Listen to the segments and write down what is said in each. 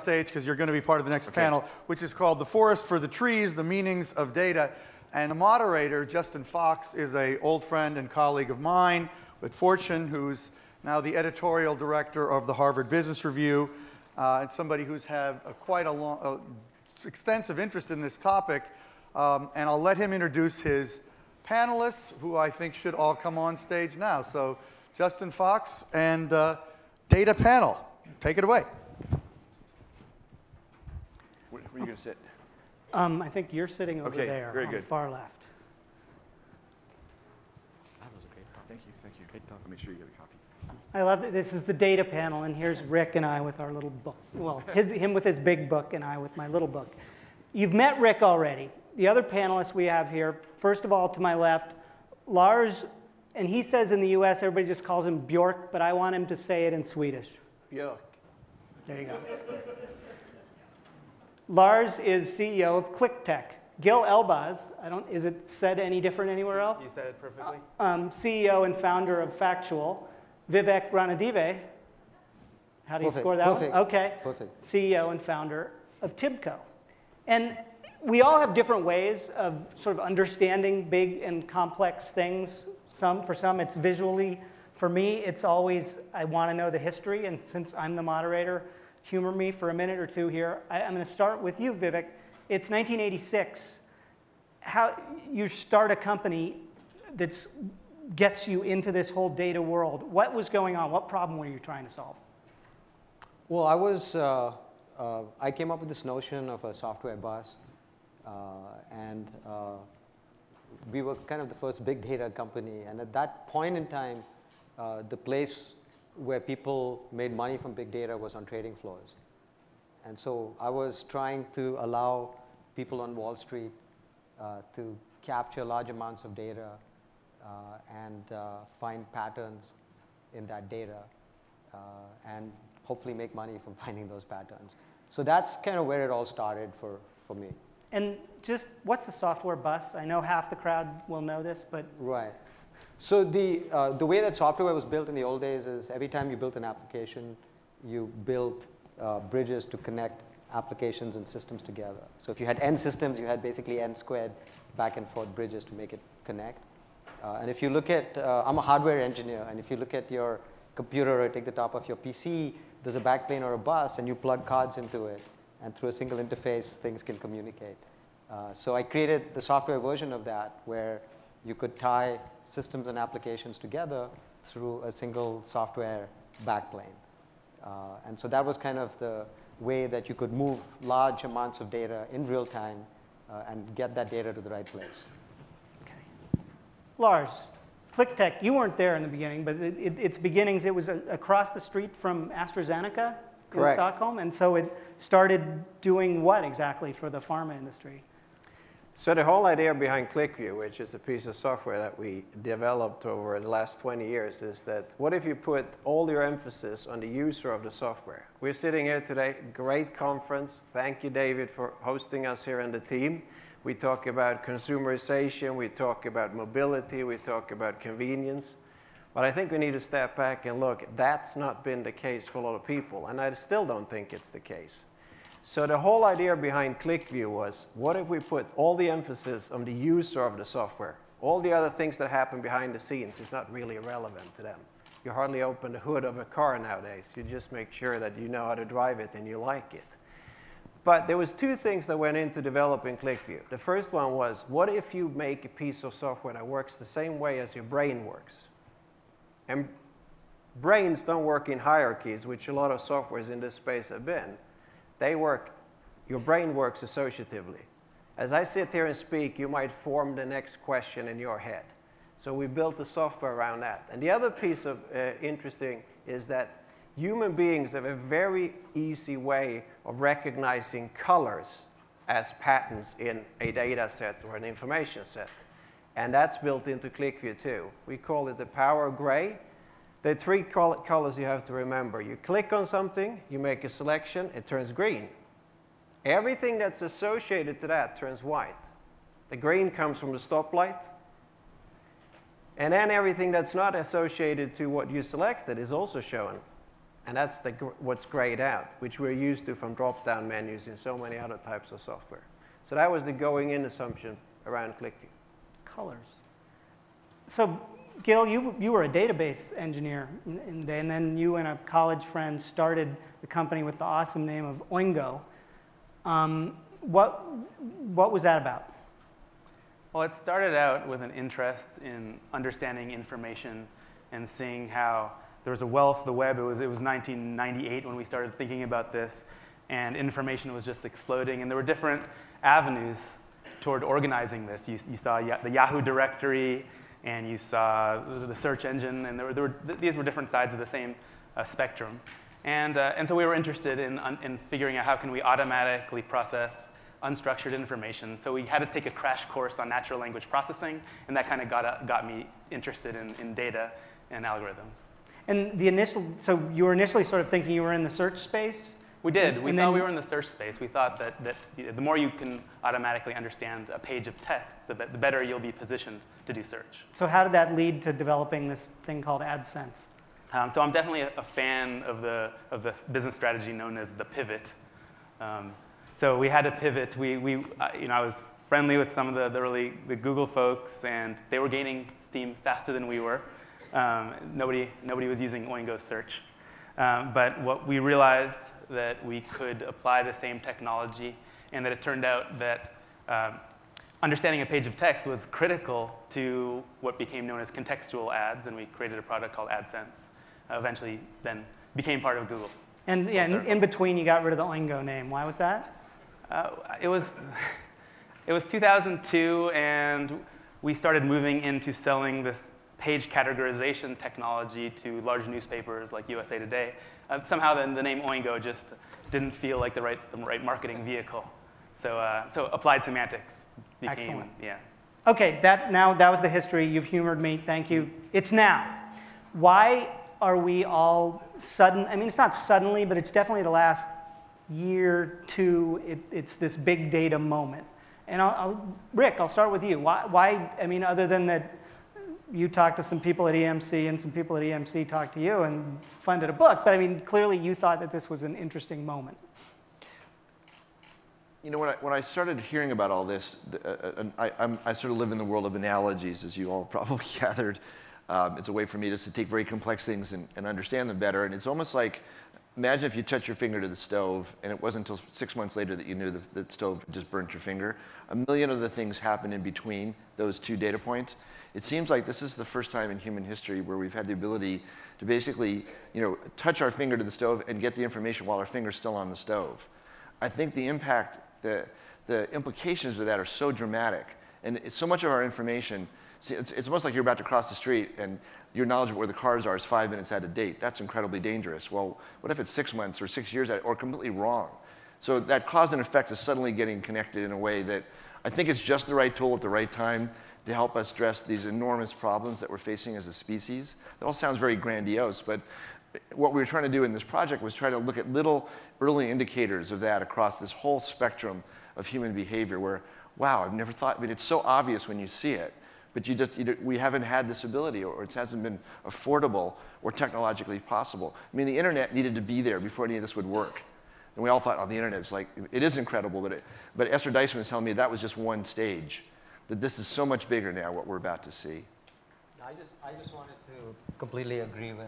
stage because you're going to be part of the next panel, which is called The Forest for the Trees, The Meanings of Data. And the moderator, Justin Fox, is an old friend and colleague of mine with Fortune, who's now the editorial director of the Harvard Business Review, and somebody who's had quite a long, extensive interest in this topic. And I'll let him introduce his panelists, who I think should all come on stage now. So Justin Fox and Data Panel, take it away. Where are you going to sit? I think you're sitting over there very on good. the far left. That was a great talk. Thank you, thank you. Great talk. I'll make sure you get a copy. I love that this is the data panel, and here's Rick and I with our little book. Well, him with his big book and I with my little book. You've met Rick already. The other panelists we have here, first of all, to my left, Lars, and he says in the US, everybody just calls him Björk, but I want him to say it in Swedish. Björk. There you go. Lars is CEO of Qliktech. Gil Elbaz, is it said any different anywhere else? You said it perfectly. CEO and founder of Factual. Vivek Ranadivé, how do you score that one? Okay. Perfect. CEO and founder of TIBCO. And we all have different ways of sort of understanding big and complex things. For some, it's visually. For me, it's always, I want to know the history. And since I'm the moderator, humor me for a minute or two here. I'm going to start with you, Vivek. It's 1986. How you start a company that gets you into this whole data world. What was going on? What problem were you trying to solve? Well, I came up with this notion of a software bus. And we were kind of the first big data company. And at that point in time, the place where people made money from big data was on trading floors. And so I was trying to allow people on Wall Street to capture large amounts of data and find patterns in that data and hopefully make money from finding those patterns. So that's kind of where it all started for me. And just what's the software bus? I know half the crowd will know this, but right. So the way that software was built in the old days is every time you built an application, you built bridges to connect applications and systems together. So if you had n systems, you had basically n squared back and forth bridges to make it connect. And if you look at, I'm a hardware engineer, and if you look at your computer or take the top of your PC, there's a backplane or a bus, and you plug cards into it. And through a single interface, things can communicate. So I created the software version of that, where you could tie systems and applications together through a single software backplane. And so that was kind of the way that you could move large amounts of data in real time and get that data to the right place. Okay. Lars, Qliktech, you weren't there in the beginning, but its beginnings, it was across the street from AstraZeneca. Correct. In Stockholm, and so it started doing what exactly for the pharma industry? So the whole idea behind QlikView, which is a piece of software that we developed over the last 20 years, is that what if you put all your emphasis on the user of the software? We're sitting here today, great conference. Thank you, David, for hosting us here in the team. We talk about consumerization, we talk about mobility, we talk about convenience. But I think we need to step back and look, that's not been the case for a lot of people, and I still don't think it's the case. So the whole idea behind QlikView was, what if we put all the emphasis on the user of the software? All the other things that happen behind the scenes is not really relevant to them. You hardly open the hood of a car nowadays. You just make sure that you know how to drive it and you like it. But there was two things that went into developing QlikView. The first one was, what if you make a piece of software that works the same way as your brain works? And brains don't work in hierarchies, which a lot of softwares in this space have been. Your brain works associatively. As I sit here and speak, you might form the next question in your head. So we built the software around that. And the other piece of interesting is that human beings have a very easy way of recognizing colors as patterns in a data set or an information set. And that's built into QlikView too. We call it the power of gray. There are three colors you have to remember. You click on something, you make a selection, it turns green. Everything that's associated to that turns white. The green comes from the stoplight. And then everything that's not associated to what you selected is also shown. And that's what's grayed out, which we're used to from drop-down menus in so many other types of software. So that was the going-in assumption around QlikView. Colors. So Gil, you were a database engineer in the day, and then you and a college friend started the company with the awesome name of Oingo. What was that about? Well, it started out with an interest in understanding information and seeing how there was a wealth of the web. It was 1998 when we started thinking about this, and information was just exploding. And there were different avenues toward organizing this. You saw the Yahoo directory, and you saw the search engine, and these were different sides of the same spectrum. And so we were interested in figuring out how can we automatically process unstructured information. So we had to take a crash course on natural language processing, and that kind of got me interested in data and algorithms. And so you were initially sort of thinking you were in the search space? We did. We thought we were in the search space. We thought that the more you can automatically understand a page of text, the better you'll be positioned to do search. So how did that lead to developing this thing called AdSense? So I'm definitely a fan of the business strategy known as the pivot. So we had to pivot. I was friendly with some of the Google folks, and they were gaining steam faster than we were. Nobody was using Oingo search. But what we realized that we could apply the same technology, and that it turned out that understanding a page of text was critical to what became known as contextual ads, and we created a product called AdSense. Eventually then became part of Google. And yeah, in between you got rid of the Oingo name. Why was that? It was 2002, and we started moving into selling this page categorization technology to large newspapers like USA Today. Somehow the name Oingo just didn't feel like the right marketing vehicle. So applied semantics became, excellent. Yeah. Okay, that was the history. You've humored me. Thank you. It's now. Why are we all sudden? I mean, it's not suddenly, but it's definitely the last year, two. It's this big data moment. And Rick, I'll start with you. Why? I mean, other than that, you talked to some people at EMC, and some people at EMC talked to you and funded a book. But I mean, clearly you thought that this was an interesting moment. You know, when I started hearing about all this, I sort of live in the world of analogies, as you all probably gathered. It's a way for me just to take very complex things and understand them better. And it's almost like, imagine if you touch your finger to the stove, and it wasn't until 6 months later that you knew the stove just burnt your finger. A million other things happen in between those two data points. It seems like this is the first time in human history where we've had the ability to basically, touch our finger to the stove and get the information while our finger's still on the stove. I think the impact, the implications of that are so dramatic, and so much of our information. See, it's almost like you're about to cross the street and your knowledge of where the cars are is 5 minutes out of date. That's incredibly dangerous. Well, what if it's 6 months or 6 years out, or completely wrong? So that cause and effect is suddenly getting connected in a way that I think it's just the right tool at the right time to help us address these enormous problems that we're facing as a species. That all sounds very grandiose, but what we were trying to do in this project was try to look at little early indicators of that across this whole spectrum of human behavior where, wow, I've never thought, I mean, it's so obvious when you see it. But we haven't had this ability, or it hasn't been affordable or technologically possible. I mean, the internet needed to be there before any of this would work. And we all thought, oh, the internet's like, it is incredible, but Esther Dyson was telling me that was just one stage, that this is so much bigger now, what we're about to see. I just wanted to completely agree with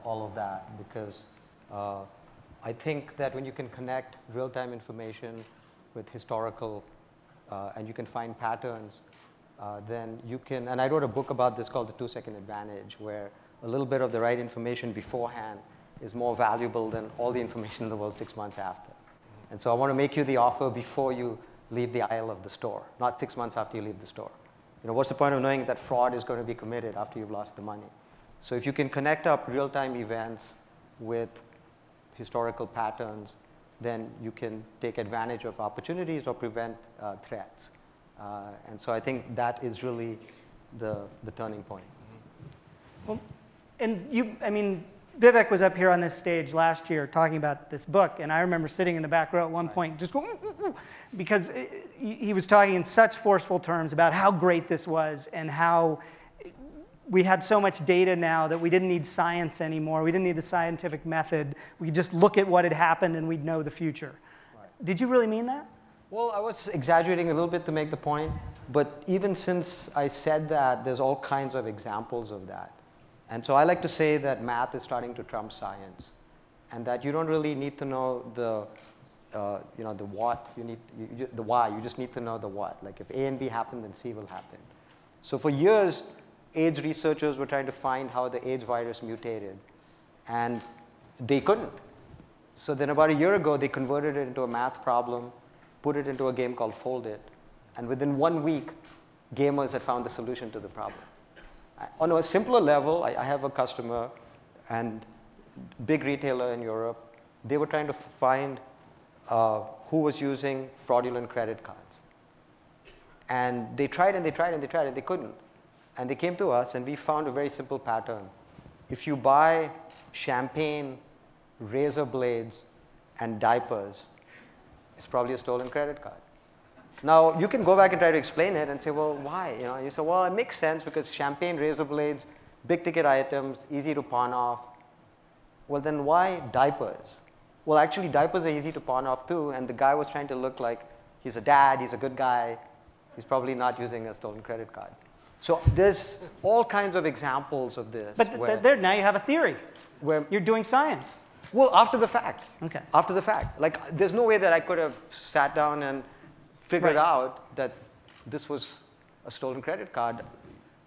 all of that, because I think that when you can connect real-time information with historical, and you can find patterns, then you can, and I wrote a book about this called The 2-Second Advantage, where a little bit of the right information beforehand is more valuable than all the information in the world 6 months after. And so I want to make you the offer before you leave the aisle of the store, not 6 months after you leave the store. What's the point of knowing that fraud is going to be committed after you've lost the money? So if you can connect up real-time events with historical patterns, then you can take advantage of opportunities or prevent threats. And so I think that is really the turning point. Well, and Vivek was up here on this stage last year talking about this book, and I remember sitting in the back row at one point just going, because he was talking in such forceful terms about how great this was and how we had so much data now that we didn't need science anymore. We didn't need the scientific method. We could just look at what had happened and we'd know the future. Right. Did you really mean that? Well, I was exaggerating a little bit to make the point. But even since I said that, there's all kinds of examples of that. And so I like to say that math is starting to trump science, and that you don't really need to know the, the what. You need the why. You just need to know the what. Like if A and B happen, then C will happen. So for years, AIDS researchers were trying to find how the AIDS virus mutated, and they couldn't. So then about a year ago, they converted it into a math problem, put it into a game called Fold It, and within 1 week, gamers had found the solution to the problem. On a simpler level, I have a customer and big retailer in Europe. They were trying to find who was using fraudulent credit cards. And they tried and they tried and they tried and they couldn't. And they came to us and we found a very simple pattern. If you buy champagne, razor blades, and diapers, it's probably a stolen credit card. Now, you can go back and try to explain it and say, well, why? You say, well, it makes sense because champagne, razor blades, big ticket items, easy to pawn off. Well, then why diapers? Well, actually, diapers are easy to pawn off too, and the guy was trying to look like he's a dad, he's a good guy. He's probably not using a stolen credit card. So there's all kinds of examples of this. But there, now you have a theory. Where you're doing science. Well, after the fact. Okay. After the fact. Like, there's no way that I could have sat down and figured out that this was a stolen credit card.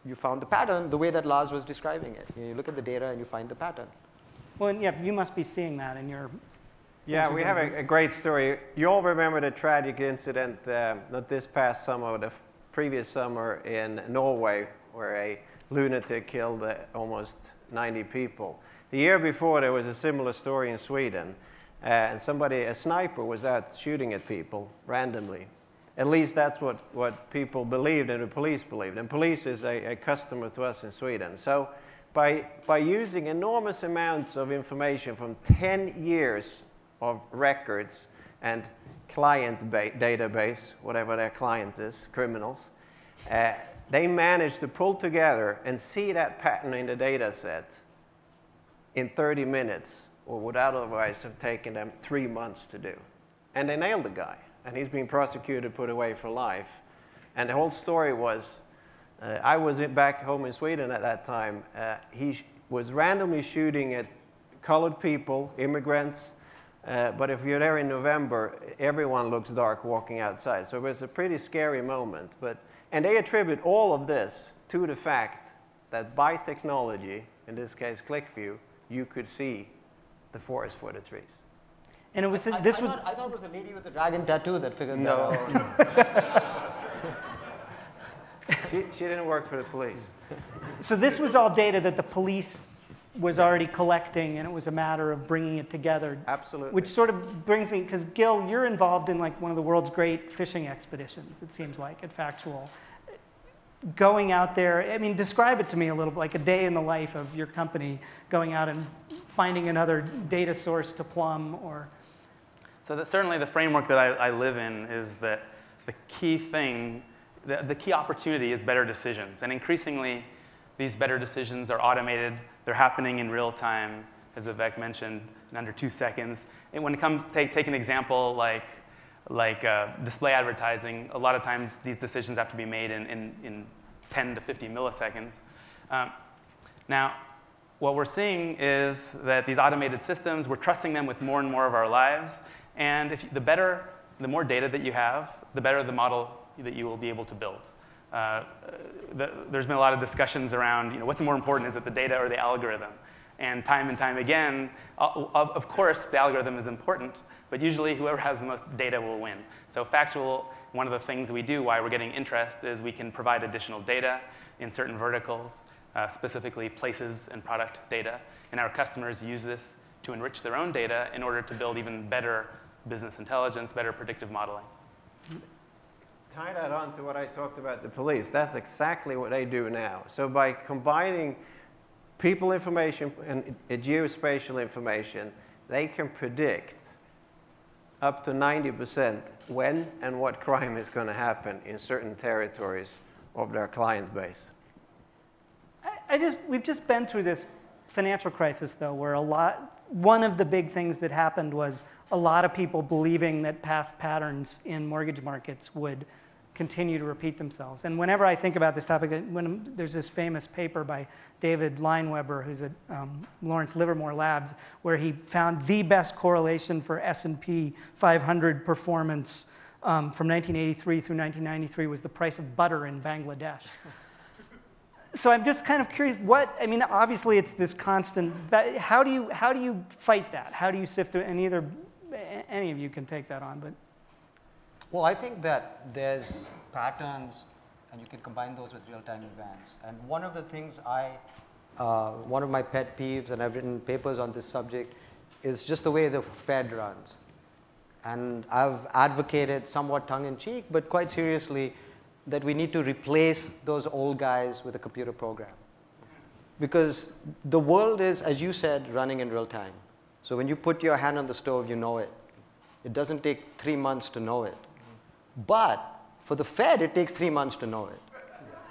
You found the pattern the way that Lars was describing it. You look at the data and you find the pattern. Well, yeah, you must be seeing that in your... Yeah, we have a great story. You all remember the tragic incident, not this past summer, the previous summer in Norway, where a lunatic killed almost 90 people. The year before, there was a similar story in Sweden, and a sniper was out shooting at people randomly. At least that's what people believed and the police believed. And police is a customer to us in Sweden. So by using enormous amounts of information from 10 years of records and client database, whatever their client is, criminals, they managed to pull together and see that pattern in the data set in 30 minutes, or would otherwise have taken them 3 months to do. And they nailed the guy. And he's been prosecuted, put away for life. And the whole story was, I was back home in Sweden at that time. He was randomly shooting at colored people, immigrants. But if you're there in November, everyone looks dark walking outside. So it was a pretty scary moment. And they attribute all of this to the fact that by technology, in this case Qlikview, you could see the forest for the trees. And it was I thought it was a lady with a dragon tattoo that figured that out. She didn't work for the police. So this was all data that the police was already collecting, and it was a matter of bringing it together. Absolutely. Which sort of brings me, because Gil, you're involved in like one of the world's great fishing expeditions, it seems like, at Factual. Going out there, I mean, describe it to me a little bit, like a day in the life of your company, going out and finding another data source to plumb, or... So certainly the framework that I live in is that the key thing, the key opportunity is better decisions. And increasingly, these better decisions are automated. They're happening in real time, as Vivek mentioned, in under 2 seconds. And when it comes, take an example like display advertising, a lot of times these decisions have to be made in 10 to 50 milliseconds. Now, what we're seeing is that these automated systems, we're trusting them with more and more of our lives. And the more data that you have, the better the model that you will be able to build. There's been a lot of discussions around, what's more important, is it the data or the algorithm? And time again, of course, the algorithm is important, but usually whoever has the most data will win. So Factual, one of the things we do, why we're getting interest, is we can provide additional data in certain verticals, specifically places and product data. And our customers use this to enrich their own data in order to build even better business intelligence, better predictive modeling. Tie that on to what I talked about the police. That's exactly what they do now. So by combining people information and geospatial information, they can predict up to 90% when and what crime is going to happen in certain territories of their client base. I we've just been through this financial crisis, though, where one of the big things that happened was a lot of people believing that past patterns in mortgage markets would continue to repeat themselves. And whenever I think about this topic, there's this famous paper by David Lineweber, who's at Lawrence Livermore Labs, where he found the best correlation for S&P 500 performance from 1983 through 1993 was the price of butter in Bangladesh. So I'm just kind of curious, I mean, obviously it's this constant, how do you fight that? How do you sift through, and any of you can take that on, but. Well, I think that there's patterns, and you can combine those with real-time events. And one of the things one of my pet peeves, and I've written papers on this subject, is just the way the Fed runs. And I've advocated, somewhat tongue-in-cheek, but quite seriously, that we need to replace those old guys with a computer program. Because the world is, as you said, running in real time. So when you put your hand on the stove, you know it. It doesn't take 3 months to know it. But for the Fed, it takes 3 months to know it.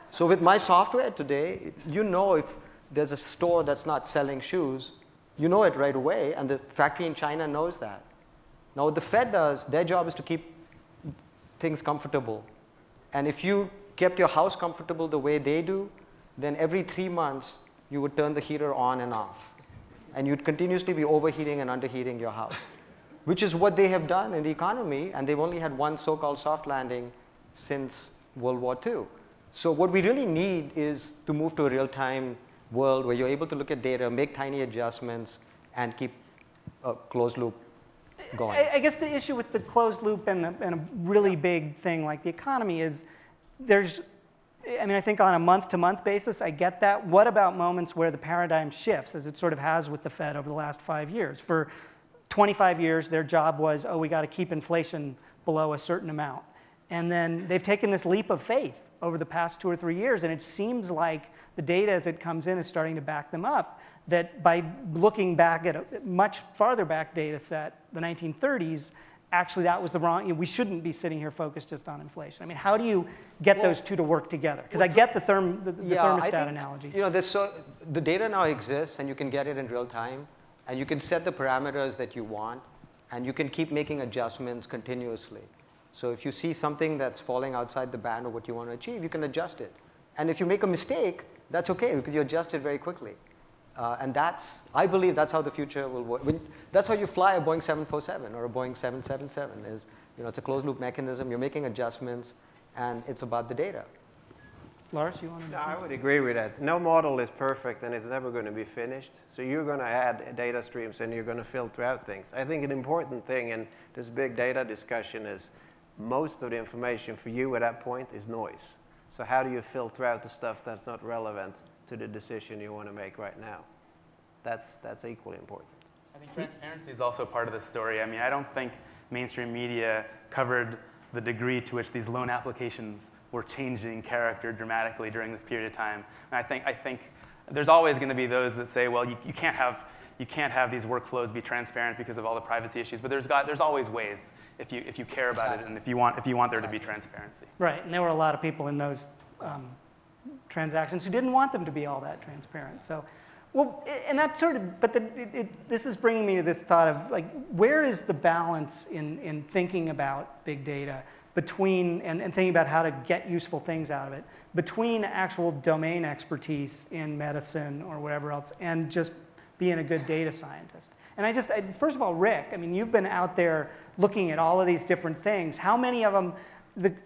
So with my software today, you know if there's a store that's not selling shoes, you know it right away, and the factory in China knows that. Now what the Fed does, their job is to keep things comfortable. And if you kept your house comfortable the way they do, then every 3 months, you would turn the heater on and off. And you'd continuously be overheating and underheating your house, which is what they have done in the economy, and they've only had one so-called soft landing since World War II. So what we really need is to move to a real-time world where you're able to look at data, make tiny adjustments, and keep a closed loop going. I guess the issue with the closed loop and a really big thing like the economy is I think on a month-to-month basis, I get that. What about moments where the paradigm shifts, as it sort of has with the Fed over the last 5 years? For 25 years, their job was, we got to keep inflation below a certain amount. And then they've taken this leap of faith over the past 2 or 3 years, and it seems like the data as it comes in is starting to back them up, that by looking back at a much farther back data set, the 1930s, actually that was the wrong, we shouldn't be sitting here focused just on inflation. I mean, how do you get those two to work together? Because I get the thermostat analogy. The data now exists, and you can get it in real time, and you can set the parameters that you want, and you can keep making adjustments continuously. So if you see something that's falling outside the band of what you want to achieve, you can adjust it. And if you make a mistake, that's OK, because you adjust it very quickly. And I believe that's how the future will work. That's how you fly a Boeing 747 or a Boeing 777. It's a closed loop mechanism. You're making adjustments, and it's about the data. Lars, you want to? No, I would agree with that. No model is perfect, and it's never going to be finished. So you're going to add data streams, and you're going to filter out things. I think an important thing in this big data discussion is most of the information for you at that point is noise. So how do you filter out the stuff that's not relevant to the decision you want to make right now? That's equally important. I think transparency is also part of the story. I mean, I don't think mainstream media covered the degree to which these loan applications were changing character dramatically during this period of time. And I think there's always going to be those that say, well, you can't have these workflows be transparent because of all the privacy issues. But there's always ways if you care about it and if you want there to be transparency. Right, and there were a lot of people in those transactions who didn't want them to be all that transparent. So, well, and that sort of, but this is bringing me to this thought of like, where is the balance in thinking about big data between, and thinking about how to get useful things out of it, between actual domain expertise in medicine or whatever else, and just being a good data scientist? And first of all, Rick, I mean, you've been out there looking at all of these different things. How many of them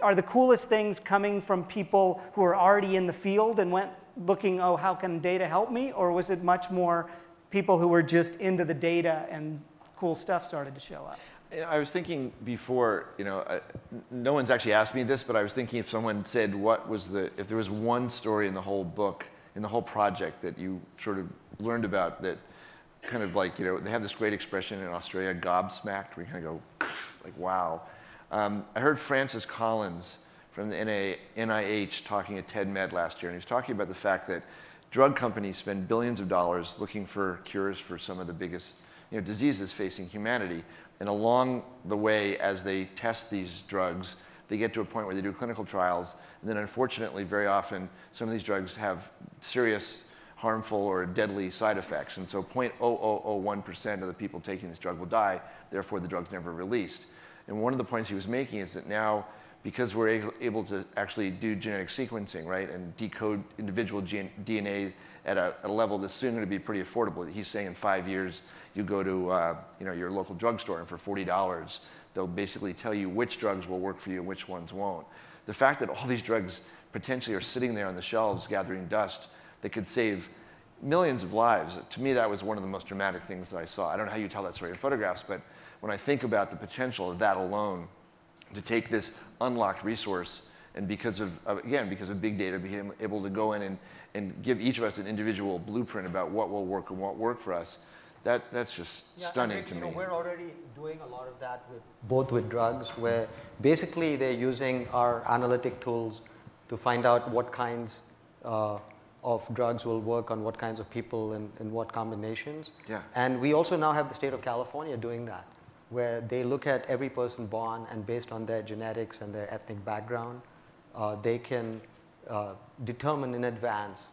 are the coolest things coming from people who are already in the field and went looking, how can data help me? Or was it much more people who were just into the data and cool stuff started to show up? I was thinking before, no one's actually asked me this, but I was thinking if someone said if there was one story in the whole book, in the whole project that you sort of learned about that kind of like, they have this great expression in Australia, gobsmacked, where you kind of go, like, wow. I heard Francis Collins from the NIH talking at TED Med last year, and he was talking about the fact that drug companies spend billions of dollars looking for cures for some of the biggest diseases facing humanity. And along the way, as they test these drugs, they get to a point where they do clinical trials. And then unfortunately, very often, some of these drugs have serious harmful or deadly side effects. And so 0.0001% of the people taking this drug will die, therefore the drug's never released. And one of the points he was making is that now, because we're able to actually do genetic sequencing, right, and decode individual DNA at a level that's soon going to be pretty affordable. He's saying in 5 years, you go to your local drugstore, and for $40, they'll basically tell you which drugs will work for you and which ones won't. The fact that all these drugs potentially are sitting there on the shelves gathering dust that could save millions of lives, to me that was one of the most dramatic things that I saw. I don't know how you tell that story in photographs, but when I think about the potential of that alone to take this unlocked resource and because of big data, being able to go in and give each of us an individual blueprint about what will work and what worked for us, that's just stunning to me. We're already doing a lot of that both with drugs, where basically they're using our analytic tools to find out what kinds of drugs will work on what kinds of people and in what combinations. Yeah. And we also now have the state of California doing that, where they look at every person born, and based on their genetics and their ethnic background, they can determine in advance.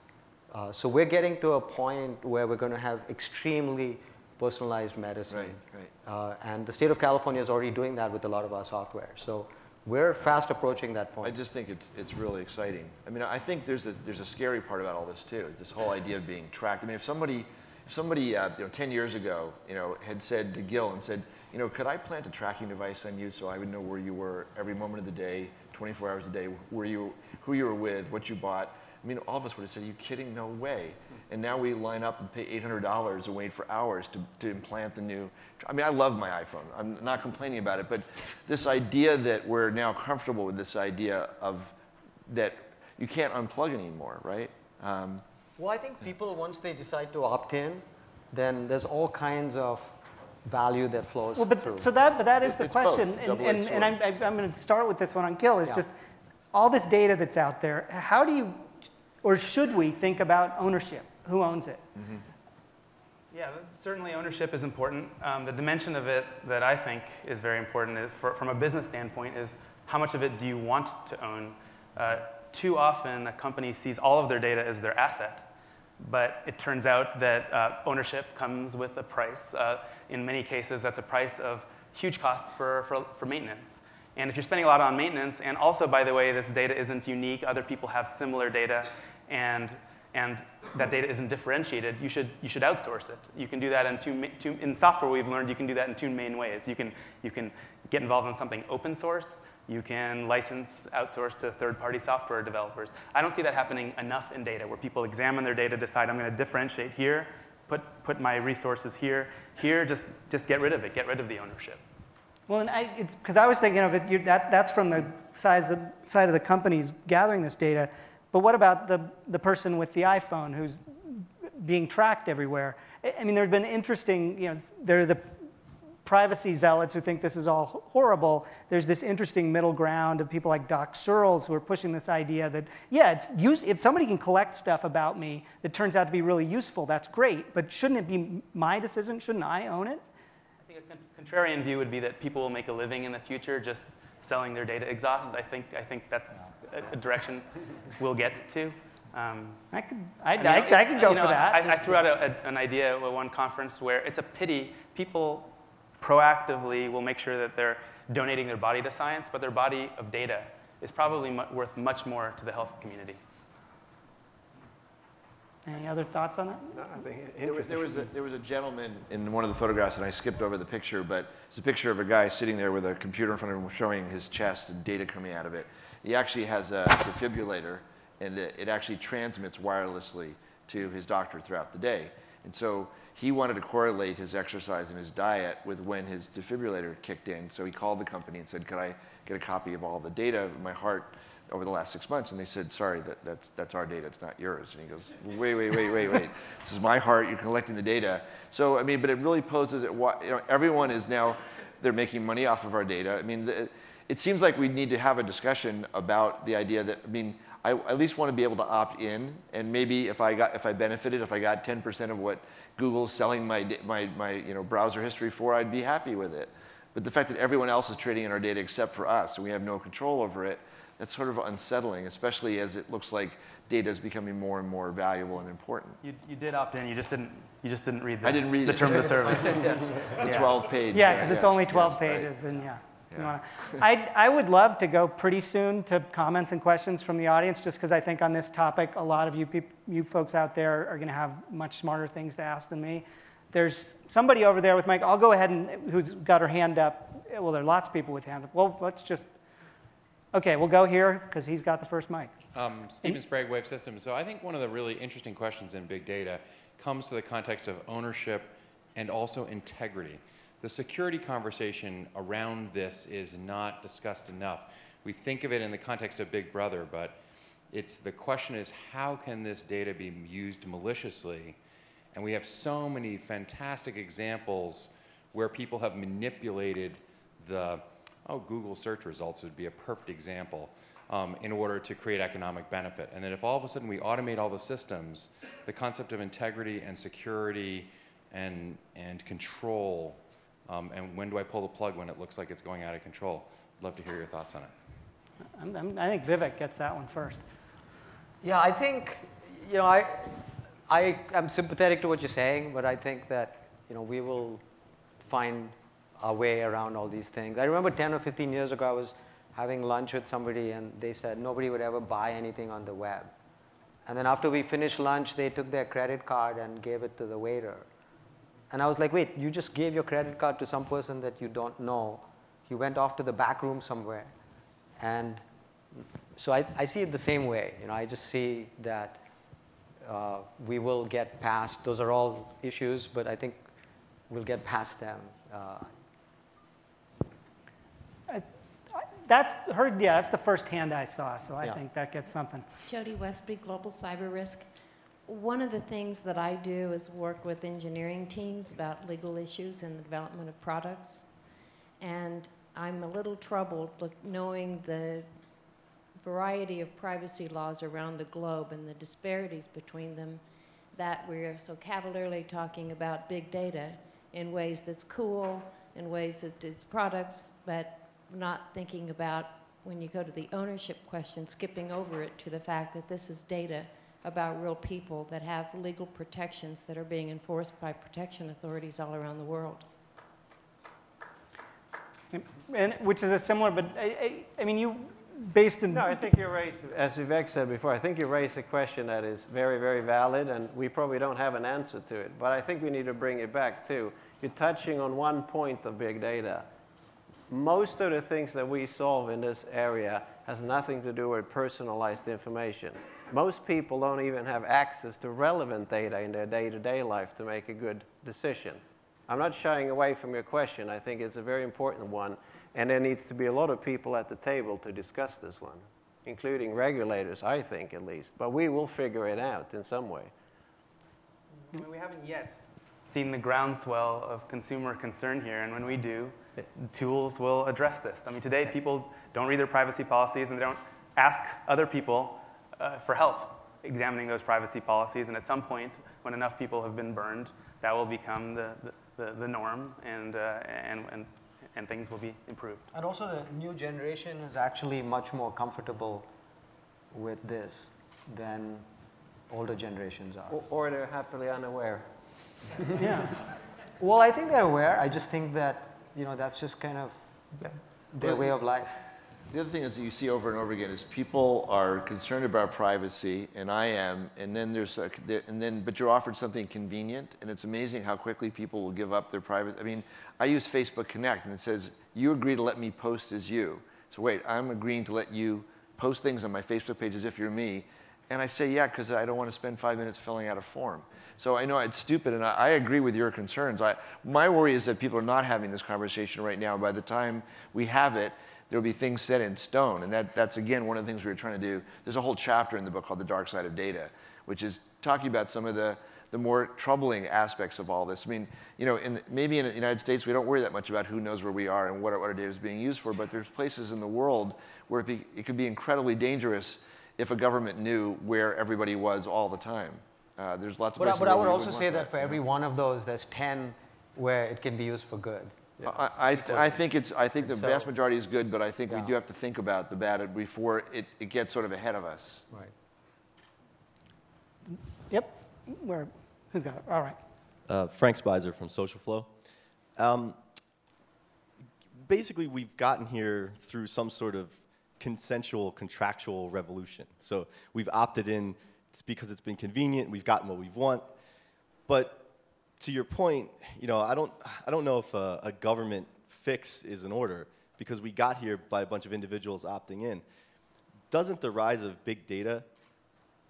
So we're getting to a point where we're going to have extremely personalized medicine. Right. And the state of California is already doing that with a lot of our software. So we're fast approaching that point. I just think it's really exciting. I mean, I think there's a scary part about all this too. Is this whole idea of being tracked. I mean, if somebody 10 years ago, had said to Gil and said, could I plant a tracking device on you so I would know where you were every moment of the day, 24 hours a day, who you were with, what you bought? I mean, all of us would have said, are you kidding? No way. And now we line up and pay $800 and wait for hours to implant the new. I mean, I love my iPhone. I'm not complaining about it, but this idea that we're now comfortable with this idea of that you can't unplug anymore, right? Well, I think people, once they decide to opt in, then there's all kinds of value that flows through. So that is the question, and I'm going to start with this one on Gil. Is just all this data that's out there. How do you, or should we think about ownership? Who owns it? Mm-hmm. Yeah, certainly ownership is important. The dimension of it that I think is very important is, from a business standpoint, is how much of it do you want to own? Too often, a company sees all of their data as their asset, but it turns out that ownership comes with a price. In many cases, that's a price of huge costs for maintenance. And if you're spending a lot on maintenance, and also, by the way, this data isn't unique, other people have similar data, and that data isn't differentiated, you should outsource it. You can do that in software. We've learned you can do that in two main ways. You can get involved in something open source. You can license, outsource to third-party software developers. I don't see that happening enough in data, where people examine their data, decide I'm going to differentiate here, put my resources here, just get rid of it, get rid of the ownership. Well, and it's because I was thinking of it. That's from the side of the companies gathering this data. But what about the person with the iPhone who's being tracked everywhere? I mean, there have been interesting, there are the privacy zealots who think this is all horrible. There's this interesting middle ground of people like Doc Searles who are pushing this idea that, if somebody can collect stuff about me that turns out to be really useful, that's great. But shouldn't it be my decision? Shouldn't I own it? I think a contrarian view would be that people will make a living in the future just selling their data exhaust. I think that's a direction we'll get to. I could go for that. I threw out an idea at one conference where it's a pity people proactively will make sure that they're donating their body to science, but their body of data is probably worth much more to the health community. Any other thoughts on that? No, I think there was a gentleman in one of the photographs, and I skipped over the picture, but it's a picture of a guy sitting there with a computer in front of him showing his chest and data coming out of it. He actually has a defibrillator, and it actually transmits wirelessly to his doctor throughout the day. And so he wanted to correlate his exercise and his diet with when his defibrillator kicked in. So he called the company and said, could I get a copy of all the data of my heart over the last 6 months? And they said, sorry, that's our data, it's not yours. And he goes, wait. This is my heart, you're collecting the data. So, I mean, but it really poses, everyone is now, they're making money off of our data. I mean, it seems like we need to have a discussion about the idea that, I at least want to be able to opt in, and maybe if I got 10% of what Google's selling my browser history for, I'd be happy with it. But the fact that everyone else is trading in our data except for us, and we have no control over it, That's sort of unsettling, especially as it looks like data is becoming more and more valuable and important. You did opt in. You just didn't read I didn't read the terms of service. The 12-page. Yeah, because it's only 12 yes, pages, right. and yeah. Yeah. I would love to go pretty soon to comments and questions from the audience, just because I think on this topic, a lot of you folks out there are going to have much smarter things to ask than me. There's somebody over there with Mike. I'll go ahead and who's got her hand up. Well, there are lots of people with hands up. Well, let's just. Okay, we'll go here because he's got the first mic. Stephen Sprague, Wave Systems. So I think one of the really interesting questions in big data comes to the context of ownership and also integrity. The security conversation around this is not discussed enough. We think of it in the context of Big Brother, but the question is, how can this data be used maliciously? And we have so many fantastic examples where people have manipulated Google search results would be a perfect example, in order to create economic benefit. And then if all of a sudden we automate all the systems, the concept of integrity and security and control, and when do I pull the plug when it looks like it's going out of control? I'd love to hear your thoughts on it. I think Vivek gets that one first. Yeah, I think, I am sympathetic to what you're saying, but I think that, we will find our way around all these things. I remember 10 or 15 years ago, I was having lunch with somebody, and they said nobody would ever buy anything on the web. And then after we finished lunch, they took their credit card and gave it to the waiter. And I was like, wait, you just gave your credit card to some person that you don't know. You went off to the back room somewhere. And so I see it the same way. I just see that we will get past, those are all issues, but I think we'll get past them. That's the first hand I saw, so I think that gets something. Jody Westby, Global Cyber Risk. One of the things that I do is work with engineering teams about legal issues in the development of products. And I'm a little troubled knowing the variety of privacy laws around the globe and the disparities between them, that we're so cavalierly talking about big data in ways that's cool, in ways that it's products, but not thinking about, when you go to the ownership question, skipping over it to the fact that this is data about real people that have legal protections that are being enforced by protection authorities all around the world. And which is a similar, but I mean, you based in... No, I think you raised, as Vivek said before, I think you raised a question that is very, very valid, and we probably don't have an answer to it. But I think we need to bring it back, too. You're touching on one point of big data. Most of the things that we solve in this area has nothing to do with personalized information. Most people don't even have access to relevant data in their day-to-day life to make a good decision. I'm not shying away from your question. I think it's a very important one. And there needs to be a lot of people at the table to discuss this one, including regulators, I think, at least. But we will figure it out in some way. I mean, we haven't yet seen the groundswell of consumer concern here. And when we do, tools will address this. I mean, today, people don't read their privacy policies, and they don't ask other people for help examining those privacy policies. And at some point, when enough people have been burned, that will become the norm, and things will be improved. And also the new generation is actually much more comfortable with this than older generations are. Or they're happily unaware. Yeah. Well, I think they're aware. I just think that, that's just kind of their way of life. The other thing is that you see over and over again is people are concerned about privacy, and I am, and then but you're offered something convenient, and it's amazing how quickly people will give up their privacy. I mean, I use Facebook Connect, and it says, you agree to let me post as you. So wait, I'm agreeing to let you post things on my Facebook page as if you're me. And I say, yeah, because I don't want to spend 5 minutes filling out a form. So I know it's stupid, and I agree with your concerns. My worry is that people are not having this conversation right now. By the time we have it, there will be things set in stone. And that's, again, one of the things we were trying to do. There's a whole chapter in the book called The Dark Side of Data, which is talking about some of the more troubling aspects of all this. I mean, maybe in the United States, we don't worry that much about who knows where we are and what our data is being used for, but there's places in the world where it could be incredibly dangerous if a government knew where everybody was all the time. There's lots of places But I would where we also wouldn't say want that for every one of those, there's 10 where it can be used for good. Yeah. I think the vast majority is good, but I think we do have to think about the bad before it gets sort of ahead of us. Right. Yep. Who's got it? All right. Frank Spicer from Social Flow. Basically, we've gotten here through some sort of consensual, contractual revolution. So we've opted in because it's been convenient. We've gotten what we want. But to your point, I don't know if a government fix is in order, because we got here by a bunch of individuals opting in. Doesn't the rise of big data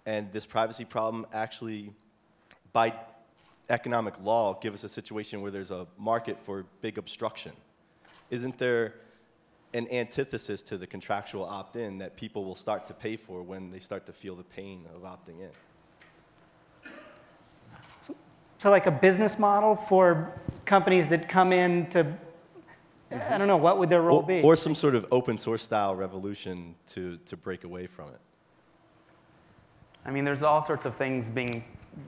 and this privacy problem actually, by economic law, give us a situation where there's a market for big obstruction? Isn't there an antithesis to the contractual opt-in that people will start to pay for when they start to feel the pain of opting in? So like a business model for companies that come in to, I don't know, what would their role be? Or some sort of open source style revolution to break away from it. I mean, there's all sorts of things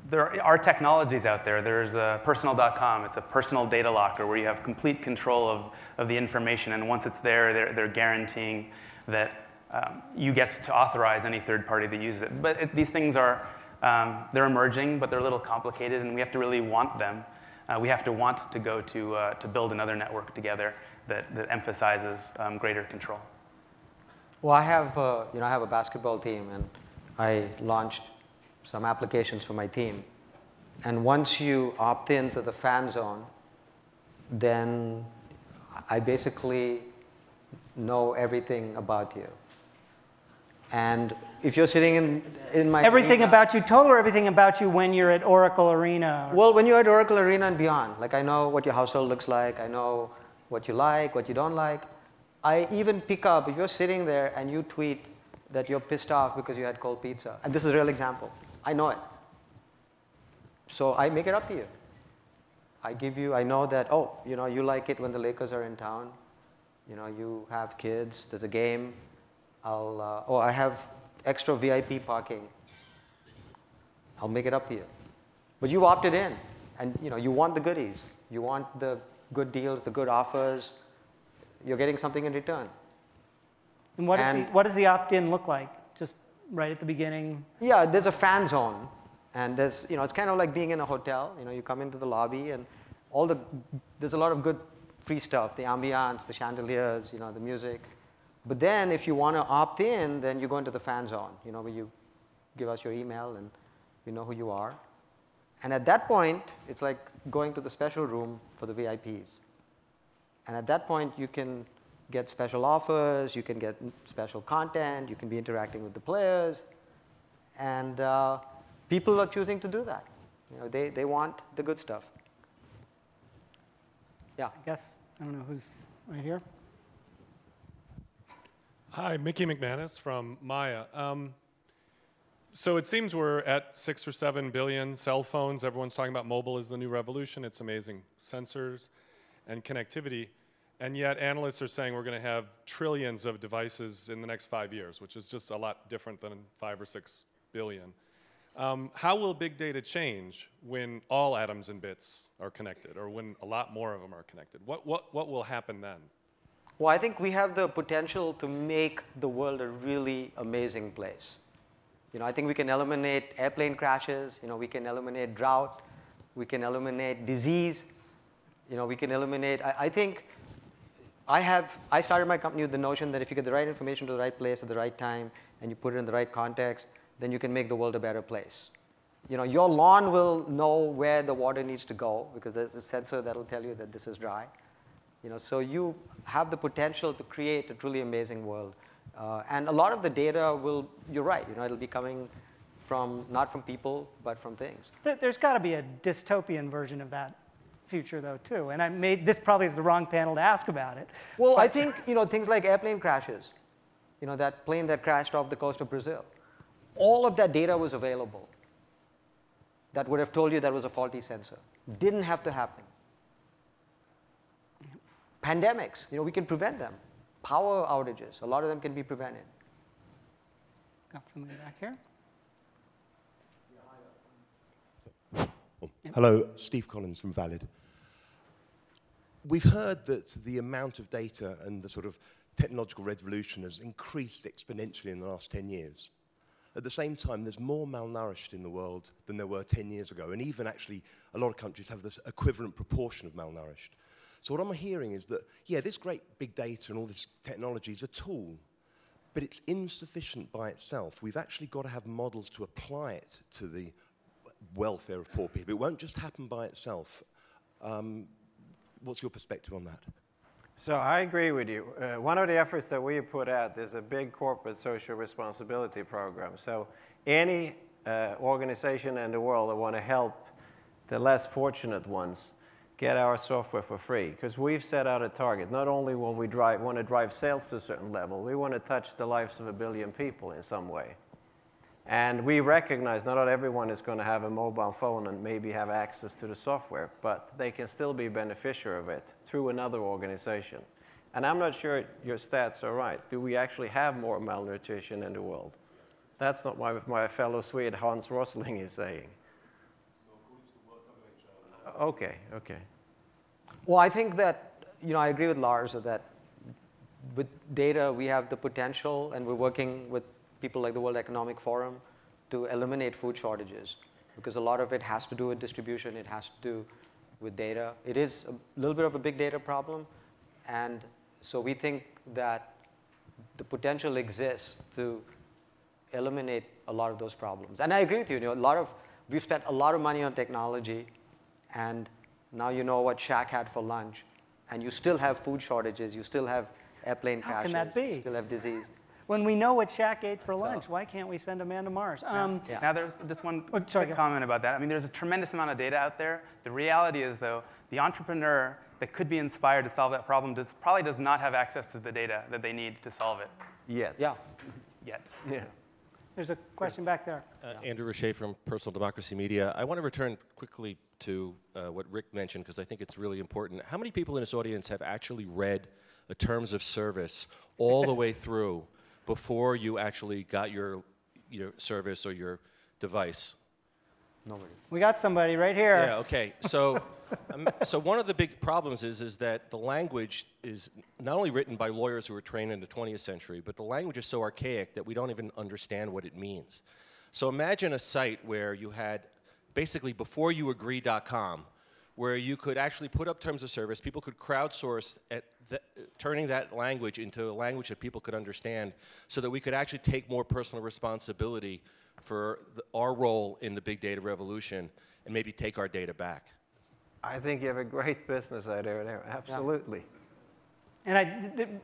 there are technologies out there. There's personal.com. It's a personal data locker where you have complete control of the information. And once it's there, they're guaranteeing that you get to authorize any third party that uses it. But these things are, they're emerging, but they're a little complicated, and we have to really want them. We have to want to go to build another network together that emphasizes greater control. Well, I have a basketball team, and I launched some applications for my team. And once you opt into the fan zone, then I basically know everything about you. And if you're sitting in my everything arena, about you, total or everything about you when you're at Oracle Arena? Well, when you're at Oracle Arena and beyond, like I know what your household looks like, I know what you like, what you don't like. I even pick up, if you're sitting there and you tweet that you're pissed off because you had cold pizza, and this is a real example, I know it. So I make it up to you. I know that, you like it when the Lakers are in town. You have kids, there's a game. I have extra VIP parking. I'll make it up to you. But you opted in, and you want the goodies. You want the good deals, the good offers. You're getting something in return. And what does the opt-in look like? Just right at the beginning? Yeah, there's a fan zone. And there's, it's kind of like being in a hotel. You come into the lobby, and there's a lot of good free stuff, the ambiance, the chandeliers, the music. But then if you want to opt in, then you go into the fan zone, where you give us your email and we know who you are. And at that point, it's like going to the special room for the VIPs. And at that point, you can get special offers, you can get special content, you can be interacting with the players. And people are choosing to do that. They want the good stuff. Yeah. I guess, I don't know who's right here. Hi, Mickey McManus from Maya. So it seems we're at 6 or 7 billion cell phones. Everyone's talking about mobile is the new revolution. It's amazing. Sensors and connectivity. And yet analysts are saying we're going to have trillions of devices in the next 5 years, which is just a lot different than 5 or 6 billion. How will big data change when all atoms and bits are connected, or when a lot more of them are connected? What will happen then? Well, I think we have the potential to make the world a really amazing place. I think we can eliminate airplane crashes. We can eliminate drought. We can eliminate disease. We can eliminate. I think I started my company with the notion that if you get the right information to the right place at the right time and you put it in the right context, then you can make the world a better place. Your lawn will know where the water needs to go because there's a sensor that will tell you that this is dry. So you have the potential to create a truly amazing world. And a lot of the data you're right, it'll be coming not from people, but from things. There's got to be a dystopian version of that future, though, too. And this probably is the wrong panel to ask about it. Well, I think, things like airplane crashes, that plane that crashed off the coast of Brazil. All of that data was available that would have told you that was a faulty sensor. Didn't have to happen. Pandemics, we can prevent them. Power outages, a lot of them can be prevented. Got somebody back here. Hello, Steve Collins from Valid. we've heard that the amount of data and the sort of technological revolution has increased exponentially in the last 10 years. At the same time, there's more malnourished in the world than there were 10 years ago, and even actually a lot of countries have this equivalent proportion of malnourished. So what I'm hearing is that, yeah, this great big data and all this technology is a tool, but it's insufficient by itself. We've actually got to have models to apply it to the welfare of poor people. It won't just happen by itself. What's your perspective on that? So I agree with you. One of the efforts that we put out is a big corporate social responsibility program. So any organization in the world that want to help the less fortunate ones get our software for free, because we've set out a target. Not only will we want to drive sales to a certain level, we want to touch the lives of 1 billion people in some way. And we recognize not everyone is going to have a mobile phone and maybe have access to the software, but they can still be beneficiary of it through another organization. And I'm not sure your stats are right. Do we actually have more malnutrition in the world? That's not what my fellow Swede Hans Rosling is saying. Okay, okay. Well, I think that, I agree with Lars that with data, we have the potential, and we're working with people like the World Economic Forum to eliminate food shortages, because a lot of it has to do with distribution, it has to do with data. It is a little bit of a big data problem, and so we think that the potential exists to eliminate a lot of those problems. And I agree with you, we've spent a lot of money on technology, and now you know what Shaq had for lunch, and you still have food shortages, you still have airplane crashes. How can that be? You still have disease. When we know what Shaq ate for lunch, why can't we send a man to Mars? Now there's just one quick comment about that. I mean, there's a tremendous amount of data out there. The reality is, though, the entrepreneur that could be inspired to solve that problem probably does not have access to the data that they need to solve it. Yet. Yeah. Yet. Yeah. There's a question back there. Andrew Richet from Personal Democracy Media. I want to return quickly to what Rick mentioned, because I think it's really important. How many people in this audience have actually read the terms of service all the way through before you actually got your service or your device? Nobody. We got somebody right here. Yeah, okay. So, so one of the big problems is that the language is not only written by lawyers who were trained in the 20th century, but the language is so archaic that we don't even understand what it means. So imagine a site where you had basically beforeyouagree.com, where you could actually put up terms of service, people could crowdsource turning that language into a language that people could understand, so that we could actually take more personal responsibility for our role in the big data revolution and maybe take our data back. I think you have a great business idea there, absolutely. Yeah. And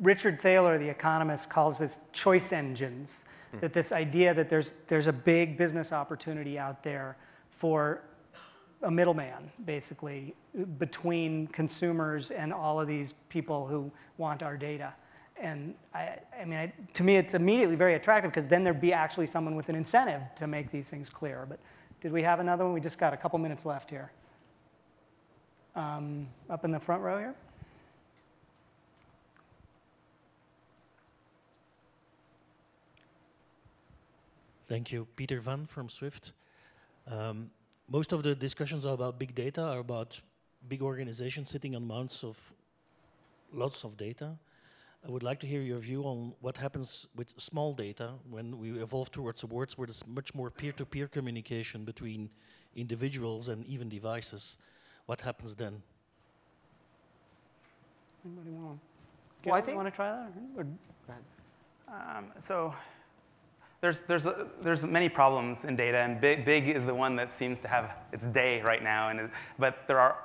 Richard Thaler, the economist, calls this choice engines, that this idea that there's a big business opportunity out there for a middleman, basically, between consumers and all of these people who want our data. And to me, it's immediately very attractive, because then there'd be actually someone with an incentive to make these things clear. But did we have another one? We just got a couple minutes left here. Up in the front row here. Thank you. Peter Van from Swift. Most of the discussions are about big data, are about big organizations sitting on mounts of lots of data. I would like to hear your view on what happens with small data when we evolve towards a world where there's much more peer-to-peer communication between individuals and even devices. What happens then? Anybody want to? Well, I think. Want to try that? Or, So there's many problems in data, and big is the one that seems to have its day right now. But there are,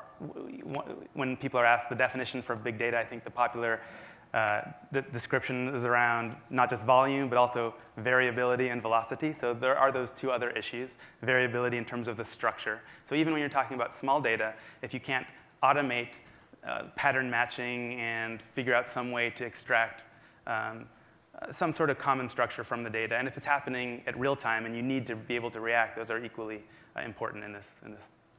when people are asked the definition for big data, I think the popular description is around not just volume, but also variability and velocity. So there are those two other issues, variability in terms of the structure. So even when you're talking about small data, if you can't automate pattern matching and figure out some way to extract some sort of common structure from the data, and if it's happening at real time and you need to be able to react, those are equally important in this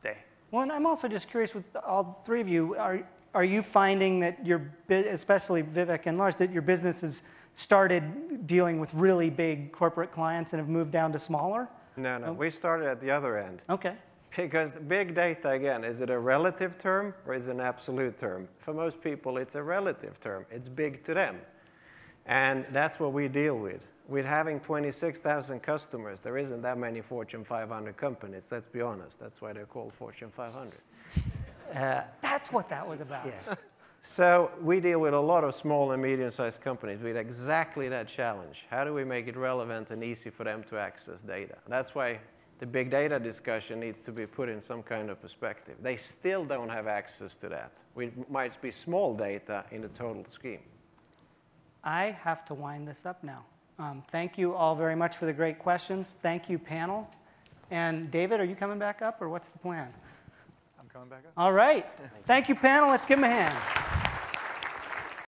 day. well, and I'm also just curious with all three of you, are you finding that especially Vivek and Lars, that your business has started dealing with really big corporate clients and have moved down to smaller? No, we started at the other end. Okay. Because big data, again, is it a relative term or is it an absolute term? For most people, it's a relative term. It's big to them. And that's what we deal with. With having 26,000 customers, there isn't that many Fortune 500 companies, let's be honest. That's why they're called Fortune 500. That's what that was about. Yeah. So we deal with a lot of small and medium-sized companies with exactly that challenge. How do we make it relevant and easy for them to access data? That's why the big data discussion needs to be put in some kind of perspective. They still don't have access to that. It might be small data in the total scheme. I have to wind this up now. Thank you all very much for the great questions. Thank you, panel. And David, are you coming back up, or what's the plan? I'm coming back up. All right. Thank you, panel. Let's give them a hand.